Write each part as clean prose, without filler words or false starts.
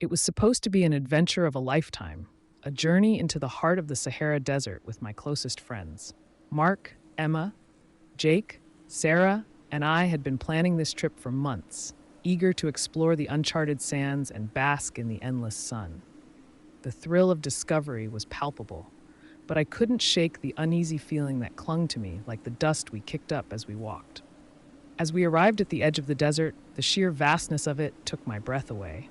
It was supposed to be an adventure of a lifetime, a journey into the heart of the Sahara Desert with my closest friends. Mark, Emma, Jake, Sarah, and I had been planning this trip for months, eager to explore the uncharted sands and bask in the endless sun. The thrill of discovery was palpable, but I couldn't shake the uneasy feeling that clung to me like the dust we kicked up as we walked. As we arrived at the edge of the desert, the sheer vastness of it took my breath away.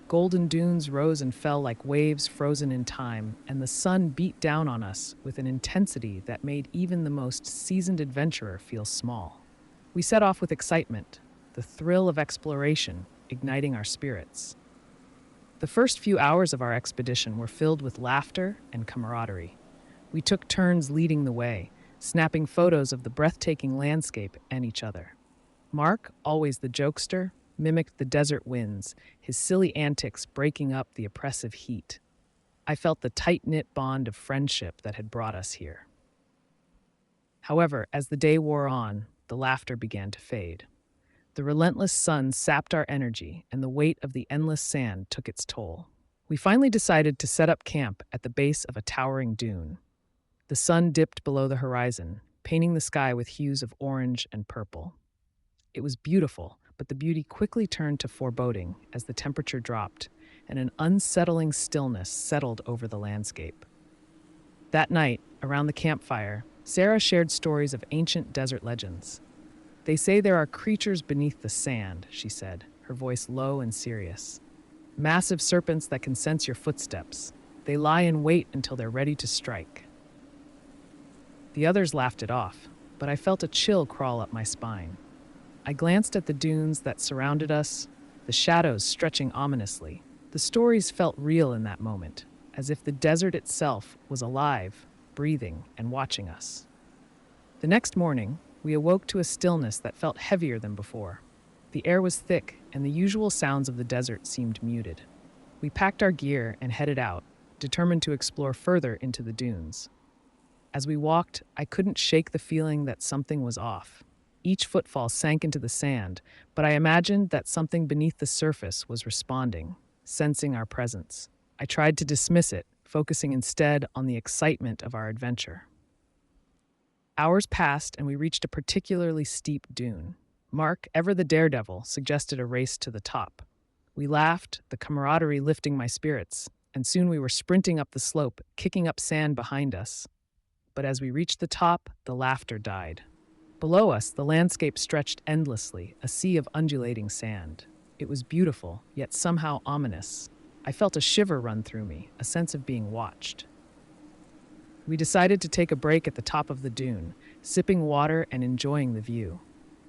Golden dunes rose and fell like waves frozen in time, and the sun beat down on us with an intensity that made even the most seasoned adventurer feel small. We set off with excitement, the thrill of exploration igniting our spirits. The first few hours of our expedition were filled with laughter and camaraderie. We took turns leading the way, snapping photos of the breathtaking landscape and each other. Mark, always the jokester, mimicked the desert winds, his silly antics breaking up the oppressive heat. I felt the tight-knit bond of friendship that had brought us here. However, as the day wore on, the laughter began to fade. The relentless sun sapped our energy, and the weight of the endless sand took its toll. We finally decided to set up camp at the base of a towering dune. The sun dipped below the horizon, painting the sky with hues of orange and purple. It was beautiful, but the beauty quickly turned to foreboding as the temperature dropped and an unsettling stillness settled over the landscape. That night, around the campfire, Sarah shared stories of ancient desert legends. "They say there are creatures beneath the sand," she said, her voice low and serious. "Massive serpents that can sense your footsteps. They lie in wait until they're ready to strike." The others laughed it off, but I felt a chill crawl up my spine. I glanced at the dunes that surrounded us, the shadows stretching ominously. The stories felt real in that moment, as if the desert itself was alive, breathing, and watching us. The next morning, we awoke to a stillness that felt heavier than before. The air was thick, and the usual sounds of the desert seemed muted. We packed our gear and headed out, determined to explore further into the dunes. As we walked, I couldn't shake the feeling that something was off. Each footfall sank into the sand, but I imagined that something beneath the surface was responding, sensing our presence. I tried to dismiss it, focusing instead on the excitement of our adventure. Hours passed, and we reached a particularly steep dune. Mark, ever the daredevil, suggested a race to the top. We laughed, the camaraderie lifting my spirits, and soon we were sprinting up the slope, kicking up sand behind us. But as we reached the top, the laughter died. Below us, the landscape stretched endlessly, a sea of undulating sand. It was beautiful, yet somehow ominous. I felt a shiver run through me, a sense of being watched. We decided to take a break at the top of the dune, sipping water and enjoying the view.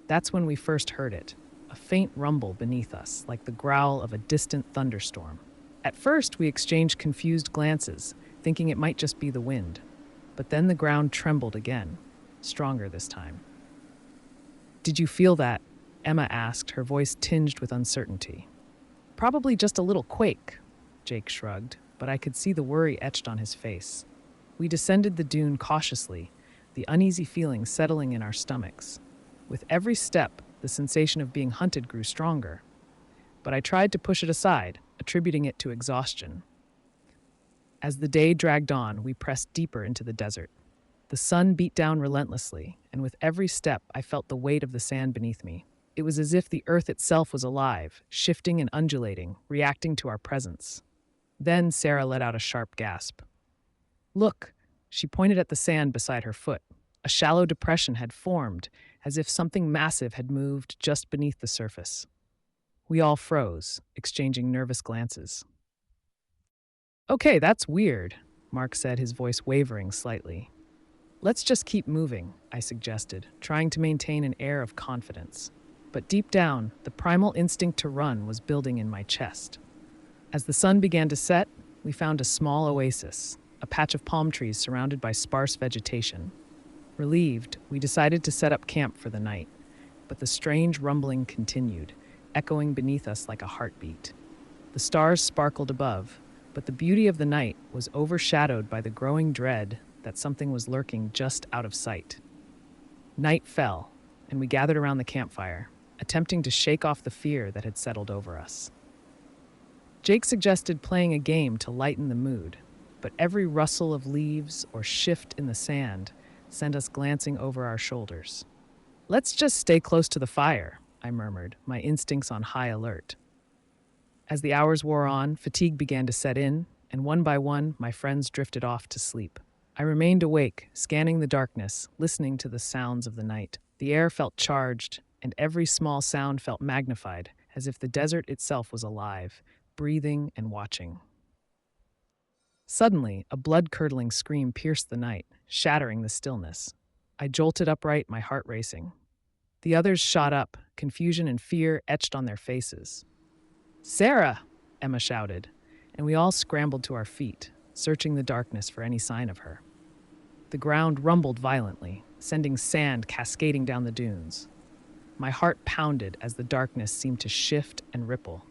That's when we first heard it, a faint rumble beneath us, like the growl of a distant thunderstorm. At first, we exchanged confused glances, thinking it might just be the wind. But then the ground trembled again, stronger this time. "Did you feel that?" Emma asked, her voice tinged with uncertainty. "Probably just a little quake," Jake shrugged, but I could see the worry etched on his face. We descended the dune cautiously, the uneasy feeling settling in our stomachs. With every step, the sensation of being hunted grew stronger. But I tried to push it aside, attributing it to exhaustion. As the day dragged on, we pressed deeper into the desert. The sun beat down relentlessly, and with every step, I felt the weight of the sand beneath me. It was as if the earth itself was alive, shifting and undulating, reacting to our presence. Then Sarah let out a sharp gasp. "Look," she pointed at the sand beside her foot. A shallow depression had formed, as if something massive had moved just beneath the surface. We all froze, exchanging nervous glances. "Okay, that's weird," Mark said, his voice wavering slightly. "Let's just keep moving," I suggested, trying to maintain an air of confidence. But deep down, the primal instinct to run was building in my chest. As the sun began to set, we found a small oasis, a patch of palm trees surrounded by sparse vegetation. Relieved, we decided to set up camp for the night, but the strange rumbling continued, echoing beneath us like a heartbeat. The stars sparkled above, but the beauty of the night was overshadowed by the growing dread that something was lurking just out of sight. Night fell, and we gathered around the campfire, attempting to shake off the fear that had settled over us. Jake suggested playing a game to lighten the mood, but every rustle of leaves or shift in the sand sent us glancing over our shoulders. "Let's just stay close to the fire," I murmured, my instincts on high alert. As the hours wore on, fatigue began to set in, and one by one, my friends drifted off to sleep. I remained awake, scanning the darkness, listening to the sounds of the night. The air felt charged, and every small sound felt magnified, as if the desert itself was alive, breathing and watching. Suddenly, a blood-curdling scream pierced the night, shattering the stillness. I jolted upright, my heart racing. The others shot up, confusion and fear etched on their faces. "Sarah!" Emma shouted, and we all scrambled to our feet, searching the darkness for any sign of her. The ground rumbled violently, sending sand cascading down the dunes. My heart pounded as the darkness seemed to shift and ripple.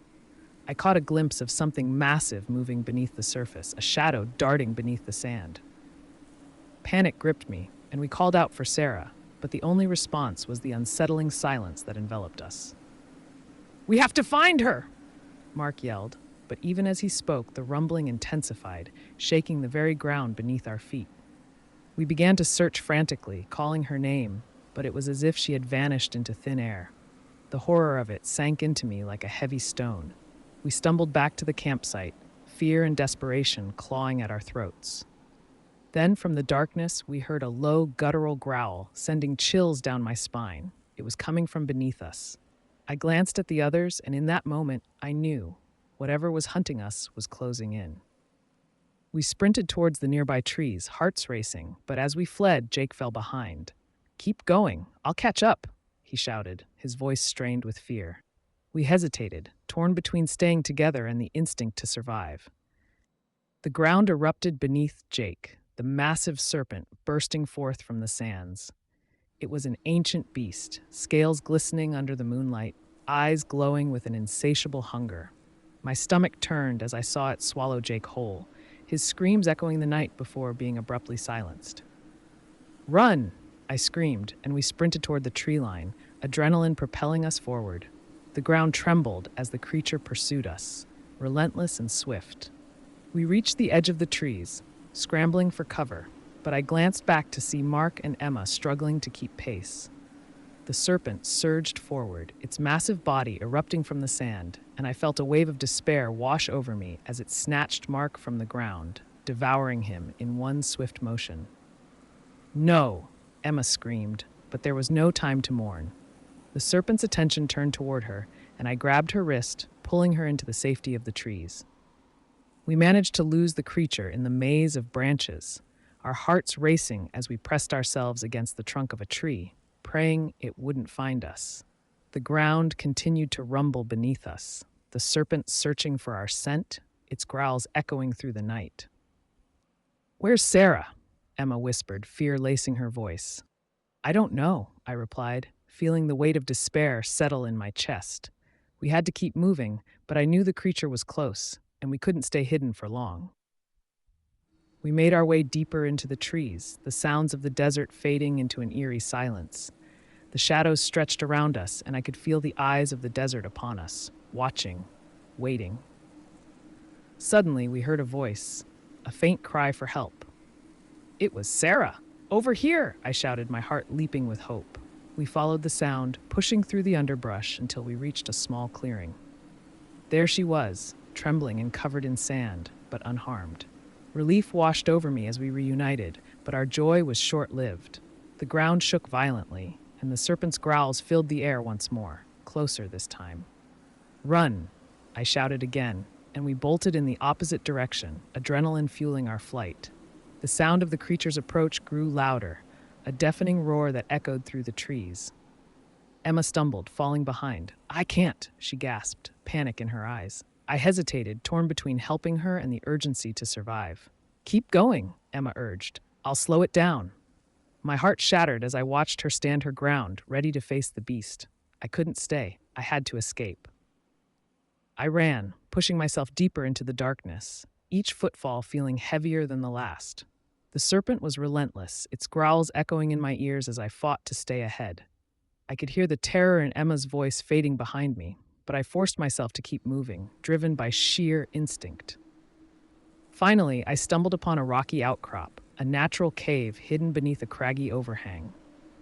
I caught a glimpse of something massive moving beneath the surface, a shadow darting beneath the sand. Panic gripped me, and we called out for Sarah, but the only response was the unsettling silence that enveloped us. "We have to find her!" Mark yelled, but even as he spoke, the rumbling intensified, shaking the very ground beneath our feet. We began to search frantically, calling her name, but it was as if she had vanished into thin air. The horror of it sank into me like a heavy stone. We stumbled back to the campsite, fear and desperation clawing at our throats. Then, from the darkness, we heard a low, guttural growl, sending chills down my spine. It was coming from beneath us. I glanced at the others, and in that moment, I knew whatever was hunting us was closing in. We sprinted towards the nearby trees, hearts racing, but as we fled, Jake fell behind. "Keep going, I'll catch up," he shouted, his voice strained with fear. We hesitated, torn between staying together and the instinct to survive. The ground erupted beneath Jake, the massive serpent bursting forth from the sands. It was an ancient beast, scales glistening under the moonlight, eyes glowing with an insatiable hunger. My stomach turned as I saw it swallow Jake whole, his screams echoing the night before being abruptly silenced. "Run!" I screamed, and we sprinted toward the tree line, adrenaline propelling us forward. The ground trembled as the creature pursued us, relentless and swift. We reached the edge of the trees, scrambling for cover, but I glanced back to see Mark and Emma struggling to keep pace. The serpent surged forward, its massive body erupting from the sand, and I felt a wave of despair wash over me as it snatched Mark from the ground, devouring him in one swift motion. "No!" Emma screamed, but there was no time to mourn. The serpent's attention turned toward her, and I grabbed her wrist, pulling her into the safety of the trees. We managed to lose the creature in the maze of branches, our hearts racing as we pressed ourselves against the trunk of a tree, praying it wouldn't find us. The ground continued to rumble beneath us, the serpent searching for our scent, its growls echoing through the night. "Where's Sarah?" Emma whispered, fear lacing her voice. "I don't know," I replied, feeling the weight of despair settle in my chest. We had to keep moving, but I knew the creature was close, and we couldn't stay hidden for long. We made our way deeper into the trees, the sounds of the desert fading into an eerie silence. The shadows stretched around us, and I could feel the eyes of the desert upon us, watching, waiting. Suddenly, we heard a voice, a faint cry for help. It was Sarah! "Over here!" I shouted, my heart leaping with hope. We followed the sound, pushing through the underbrush until we reached a small clearing. There she was, trembling and covered in sand, but unharmed. Relief washed over me as we reunited, but our joy was short-lived. The ground shook violently, and the serpent's growls filled the air once more, closer this time. "Run!" I shouted again, and we bolted in the opposite direction, adrenaline fueling our flight. The sound of the creature's approach grew louder, a deafening roar that echoed through the trees. Emma stumbled, falling behind. "I can't," she gasped, panic in her eyes. I hesitated, torn between helping her and the urgency to survive. "Keep going," Emma urged. "I'll slow it down." My heart shattered as I watched her stand her ground, ready to face the beast. I couldn't stay. I had to escape. I ran, pushing myself deeper into the darkness, each footfall feeling heavier than the last. The serpent was relentless, its growls echoing in my ears as I fought to stay ahead. I could hear the terror in Emma's voice fading behind me, but I forced myself to keep moving, driven by sheer instinct. Finally, I stumbled upon a rocky outcrop, a natural cave hidden beneath a craggy overhang.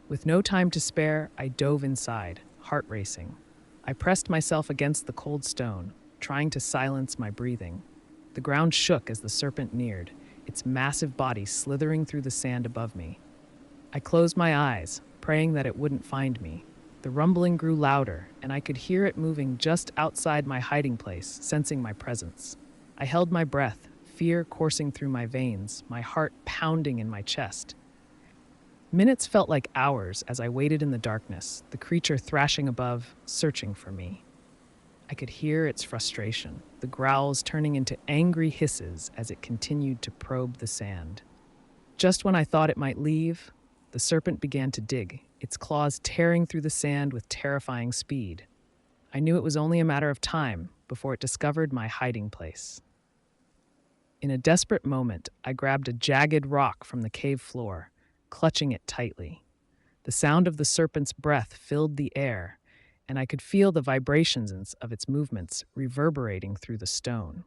With no time to spare, I dove inside, heart racing. I pressed myself against the cold stone, trying to silence my breathing. The ground shook as the serpent neared, its massive body slithering through the sand above me. I closed my eyes, praying that it wouldn't find me. The rumbling grew louder, and I could hear it moving just outside my hiding place, sensing my presence. I held my breath, fear coursing through my veins, my heart pounding in my chest. Minutes felt like hours as I waited in the darkness, the creature thrashing above, searching for me. I could hear its frustration, the growls turning into angry hisses as it continued to probe the sand. Just when I thought it might leave, the serpent began to dig, its claws tearing through the sand with terrifying speed. I knew it was only a matter of time before it discovered my hiding place. In a desperate moment, I grabbed a jagged rock from the cave floor, clutching it tightly. The sound of the serpent's breath filled the air, and I could feel the vibrations of its movements reverberating through the stone.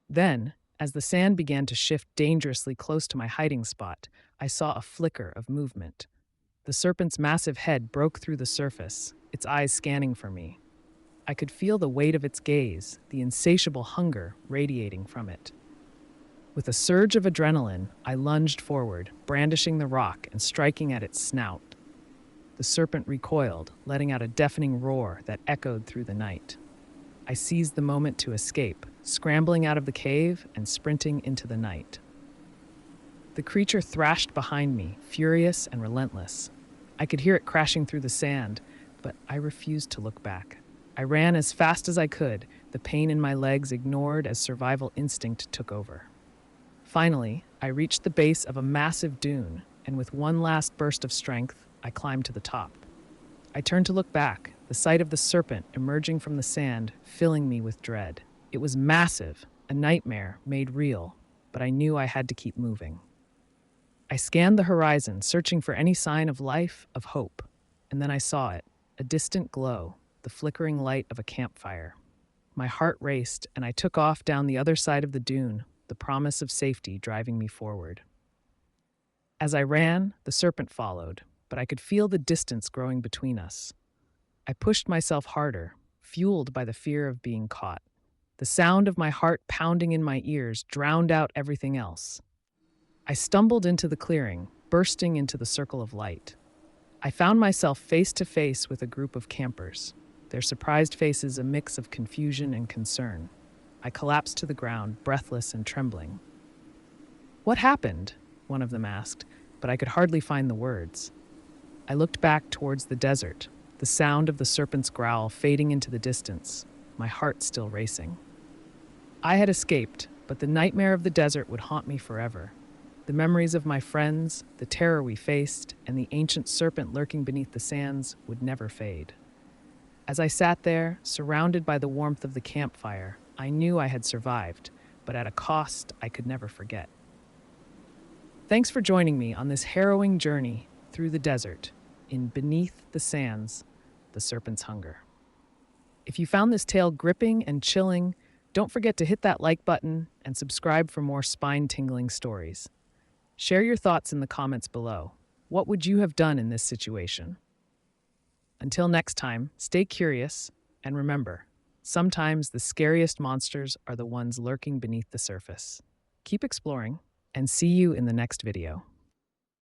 Then, as the sand began to shift dangerously close to my hiding spot, I saw a flicker of movement. The serpent's massive head broke through the surface, its eyes scanning for me. I could feel the weight of its gaze, the insatiable hunger radiating from it. With a surge of adrenaline, I lunged forward, brandishing the rock and striking at its snout. The serpent recoiled, letting out a deafening roar that echoed through the night. I seized the moment to escape, scrambling out of the cave and sprinting into the night. The creature thrashed behind me, furious and relentless. I could hear it crashing through the sand, but I refused to look back. I ran as fast as I could, the pain in my legs ignored as survival instinct took over. Finally, I reached the base of a massive dune, and with one last burst of strength, I climbed to the top. I turned to look back, the sight of the serpent emerging from the sand filling me with dread. It was massive, a nightmare made real, but I knew I had to keep moving. I scanned the horizon, searching for any sign of life, of hope, and then I saw it, a distant glow, the flickering light of a campfire. My heart raced, and I took off down the other side of the dune, the promise of safety driving me forward. As I ran, the serpent followed, but I could feel the distance growing between us. I pushed myself harder, fueled by the fear of being caught. The sound of my heart pounding in my ears drowned out everything else. I stumbled into the clearing, bursting into the circle of light. I found myself face to face with a group of campers, their surprised faces a mix of confusion and concern. I collapsed to the ground, breathless and trembling. "What happened?" one of them asked, but I could hardly find the words. I looked back towards the desert, the sound of the serpent's growl fading into the distance, my heart still racing. I had escaped, but the nightmare of the desert would haunt me forever. The memories of my friends, the terror we faced, and the ancient serpent lurking beneath the sands would never fade. As I sat there, surrounded by the warmth of the campfire, I knew I had survived, but at a cost I could never forget. Thanks for joining me on this harrowing journey through the desert, in Beneath the Sands, the Serpent's Hunger. If you found this tale gripping and chilling, don't forget to hit that like button and subscribe for more spine-tingling stories. Share your thoughts in the comments below. What would you have done in this situation? Until next time, stay curious, and remember, sometimes the scariest monsters are the ones lurking beneath the surface. Keep exploring, and see you in the next video.